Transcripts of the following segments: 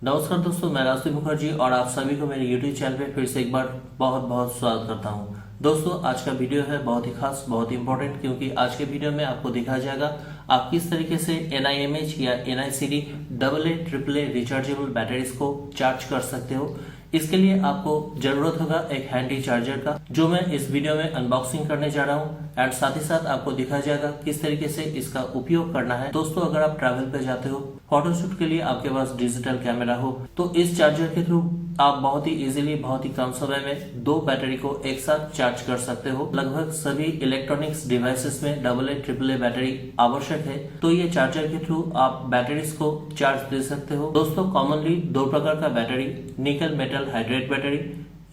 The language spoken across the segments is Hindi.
नमस्कार दोस्तों, मैं राजदीप मुखर्जी और आप सभी को मेरे YouTube चैनल पे फिर से एक बार बहुत बहुत स्वागत करता हूं। दोस्तों, आज का वीडियो है बहुत ही खास, बहुत ही इंपॉर्टेंट, क्योंकि आज के वीडियो में आपको दिखाया जाएगा आप किस तरीके से NiMH या NiCD AA AAA rechargeable batteries को चार्ज कर सकते हो। इसके लिए आपको जरूरत होगा एक हैंडी चार्जर का, जो मैं इस वीडियो में अनबॉक्सिंग करने जा रहा हूँ एंड साथ ही साथ आपको दिखाया जाएगा किस तरीके से इसका उपयोग करना है। दोस्तों, अगर आप ट्रैवल पे जाते हो, फोटोशूट के लिए आपके पास डिजिटल कैमरा हो, तो इस चार्जर के थ्रू आप बहुत ही इजीली, बहुत ही कम समय में दो बैटरी को एक साथ चार्ज कर सकते हो। लगभग सभी इलेक्ट्रॉनिक्स डिवाइसेस में AA AAA बैटरी आवश्यक है, तो ये चार्जर के थ्रू आप बैटरीज को चार्ज दे सकते हो। दोस्तों, कॉमनली दो प्रकार का battery, nickel metal hydrate battery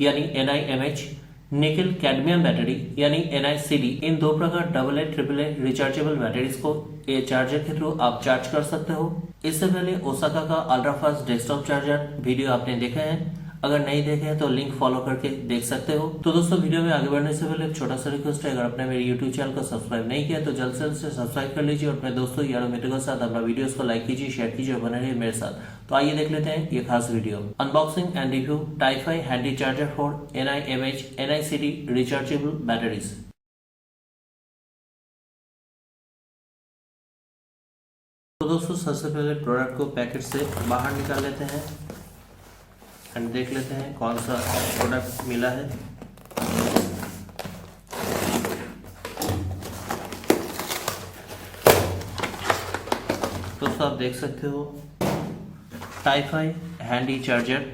यानी NiMH, निकल कैडमियम बैटरी यानी NiCD, इन दो प्रकार AA AAA रिचार्जेबल बैटरीज को ये चार्जर के थ्रू आप चार्ज कर सकते हो। इससे पहले ओसाका का ultra fast desktop charger video आपने देखे हैं, अगर नहीं देखे हैं तो लिंक फॉलो करके देख सकते हो। तो दोस्तों, वीडियो में आगे बढ़ने से पहले एक छोटा सा रिक्वेस्ट है, अगर आपने मेरे YouTube चैनल को सब्सक्राइब नहीं किया तो जल्द से सब्सक्राइब कर लीजिए और अपने दोस्तों यारों मित्रों के साथ अपना वीडियोस को लाइक कीजिए, शेयर कीजिए और बने रहिए मेरे साथ। तो आइए देख लेते हैं ये खास video, unboxing and review typhi handy charger for NiMH NiCD rechargeable batteries. तो दोस्तों, सबसे पहले प्रोडक्ट को पैकेट से बाहर निकाल लेते हैं एंड देख लेते हैं कौन सा प्रोडक्ट मिला है। दोस्तों, आप देख सकते हो typhi handy charger,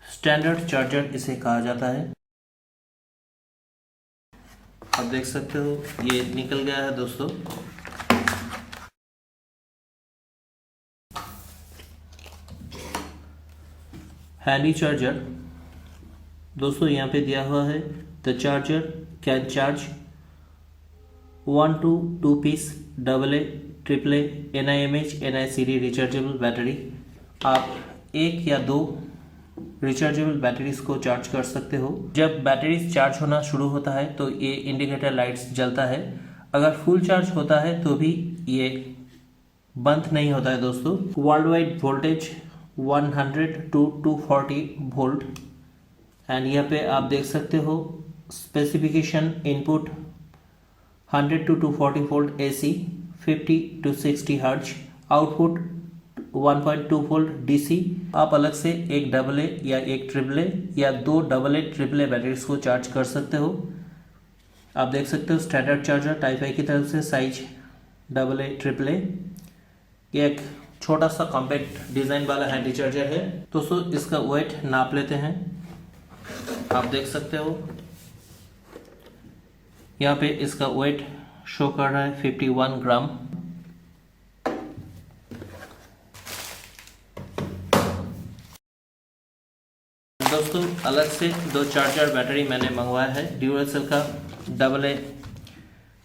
standard charger इसे कहा जाता है। आप देख सकते हो ये निकल गया है दोस्तों। हैंडी चार्जर दोस्तों, यहाँ पे दिया हुआ है the charger can charge 1 to 2 piece AA AAA NiMH NiCD rechargeable battery. आप एक या दो रिचार्जेबल बैटरीज को चार्ज कर सकते हो। जब बैटरीज चार्ज होना शुरू होता है तो ये इंडिकेटर लाइट्स जलता है। अगर फुल चार्ज होता है तो भी ये बंद नहीं होता है दोस्तों। World wide voltage 100 to 240 volt and यहाँ पे आप देख सकते हो specification input 100 to 240 volt AC, 50 to 60 hertz, output 1.2 volt DC। आप अलग से एक AA या एक AAA या दो AA AAA बैटरीज को चार्ज कर सकते हो। आप देख सकते हो स्टैंडर्ड चार्जर टाइफाई की तरफ से, साइज AA AAA, ये एक छोटा सा कॉम्पैक्ट डिजाइन वाला हैंडी चार्जर है। दोस्तों, इसका वेट नाप लेते हैं। आप देख सकते हो यहाँ पे इसका वेट शो कर रहा है 51 ग्राम। दोस्तों, अलग से दो चार्जर बैटरी मैंने मंगवाया है। ड्यूरासेल का AA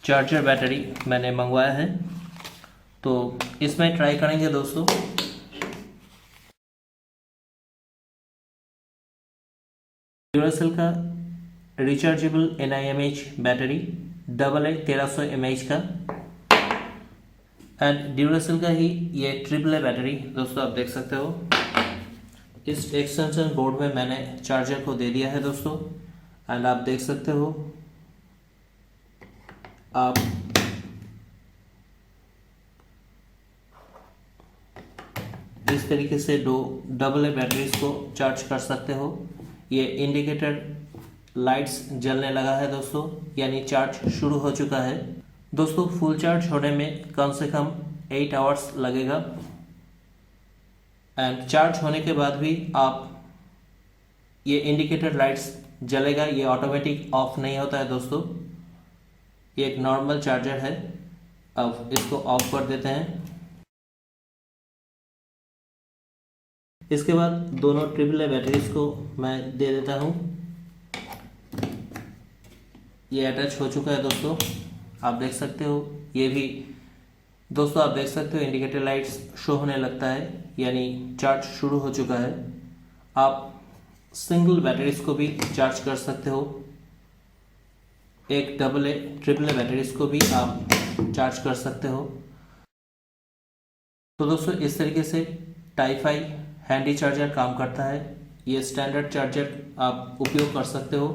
चार्जर बैटरी मैंने मंगवाया है, तो इसमें ट्राई करेंगे दोस्तों। ड्यूरासेल का rechargeable NiMH battery AA 1300 mAh का, एंड ड्यूरासेल का ही ये AAA बैटरी। दोस्तों, आप देख सकते हो इस एक्सटेंशन बोर्ड में मैंने चार्जर को दे दिया है दोस्तों, एंड आप देख सकते हो आप इस तरीके से दो AA बैटरीज को चार्ज कर सकते हो। ये इंडिकेटर लाइट्स जलने लगा है दोस्तों, यानी चार्ज शुरू हो चुका है। दोस्तों, फुल चार्ज होने में कम से कम 8 आवर्स लगेगा एंड चार्ज होने के बाद भी आप ये इंडिकेटर लाइट्स जलेगा, ये ऑटोमेटिक ऑफ नहीं होता है दोस्तों। ये एक नॉर्मल चार्जर है। अब इसको ऑफ कर देते हैं। इसके बाद दोनों AAA बैटरीज को मैं दे देता हूँ। ये अटैच हो चुका है दोस्तों, आप देख सकते हो। ये भी दोस्तों, आप देख सकते हो इंडिकेटर लाइट्स शो होने लगता है, यानी चार्ज शुरू हो चुका है। आप सिंगल बैटरीज को भी चार्ज कर सकते हो, एक AA AAA बैटरीज को भी आप चार्ज कर सकते हो। तो दोस्तों, इस तरीके से टाइफाई हैंडी चार्जर काम करता है। ये स्टैंडर्ड चार्जर आप उपयोग कर सकते हो।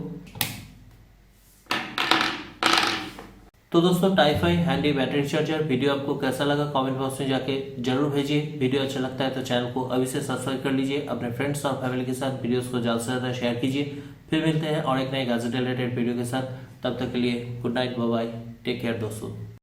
तो दोस्तों typhi handy battery charger video आपको कैसा लगा कमेंट बॉक्स में जाके जरूर भेजिए। वीडियो अच्छा लगता है तो चैनल को अभी से सब्सक्राइब कर लीजिए। अपने फ्रेंड्स और फैमिली के साथ वीडियोस को ज़्यादा से ज़्यादा शेयर कीजिए। फिर मिलते हैं और एक नए गैजेट रिलेटेड वीडियो के साथ। तब तक के लिए good night, bye bye, take care दोस्तों।